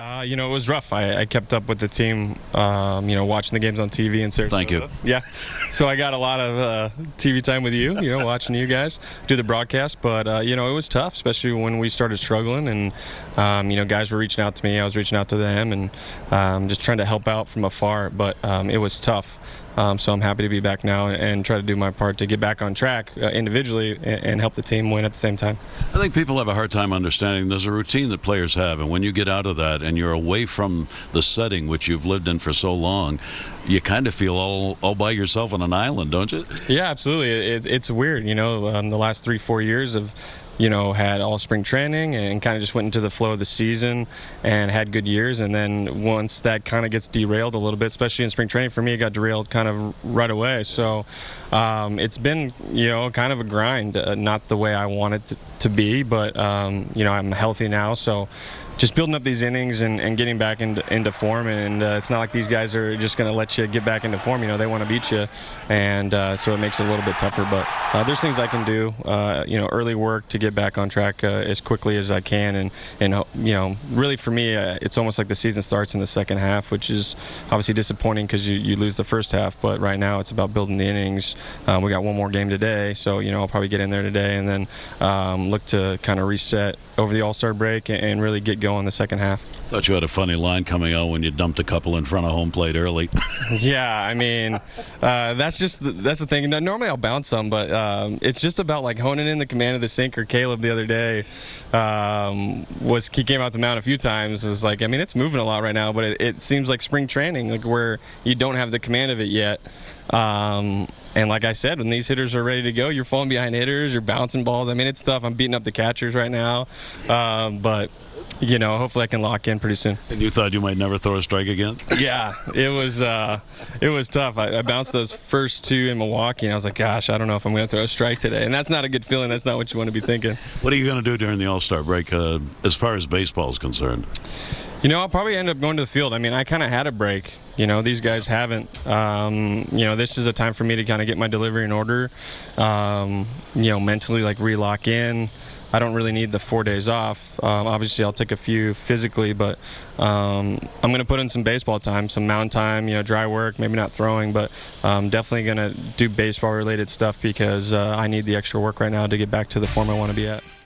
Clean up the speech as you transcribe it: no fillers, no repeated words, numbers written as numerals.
It was rough. I kept up with the team, watching the games on TV in Sarasota. Thank you. Yeah. So I got a lot of TV time with you, watching you guys do the broadcast. But, it was tough, especially when we started struggling. And, guys were reaching out to me. I was reaching out to them and just trying to help out from afar. But it was tough. So I'm happy to be back now and try to do my part to get back on track individually and help the team win at the same time. I think people have a hard time understanding there's a routine that players have, and when you get out of that and you're away from the setting which you've lived in for so long, you kind of feel all by yourself on an island, don't you? Yeah, absolutely. It's weird, the last 3-4 years of had all spring training and kind of just went into the flow of the season and had good years. And then once that kind of gets derailed a little bit, especially in spring training, for me, it got derailed kind of right away. So it's been, kind of a grind, not the way I want it to be, but, I'm healthy now. So just building up these innings and getting back into form. And it's not like these guys are just going to let you get back into form. They want to beat you. And so it makes it a little bit tougher. But there's things I can do, early work to get back on track as quickly as I can. And really for me, it's almost like the season starts in the second half, which is obviously disappointing because you lose the first half. But right now it's about building the innings. We got one more game today. So, I'll probably get in there today and then look to kind of reset over the All-Star break and really get going in the second half. Thought you had a funny line coming out when you dumped a couple in front of home plate early. Yeah, I mean, that's the thing. Normally I'll bounce some, but it's just about like honing in the command of the sinker. Caleb the other day he came out to mound a few times. It was like, I mean, it's moving a lot right now, but it seems like spring training, like where you don't have the command of it yet. And like I said, when these hitters are ready to go, you're falling behind hitters, you're bouncing balls. I mean, it's tough. I'm beating up the catchers right now, but hopefully I can lock in pretty soon. And you thought you might never throw a strike again? Yeah, it was tough. I bounced those first two in Milwaukee, and I was like, gosh, I don't know if I'm going to throw a strike today. And that's not a good feeling. That's not what you want to be thinking. What are you going to do during the All-Star break as far as baseball is concerned? I'll probably end up going to the field. I mean, I kind of had a break. These guys haven't. This is a time for me to kind of get my delivery in order, mentally, like re-lock in. I don't really need the 4 days off. Obviously, I'll take a few physically, but I'm going to put in some baseball time, some mound time, dry work, maybe not throwing, but definitely going to do baseball-related stuff because I need the extra work right now to get back to the form I want to be at.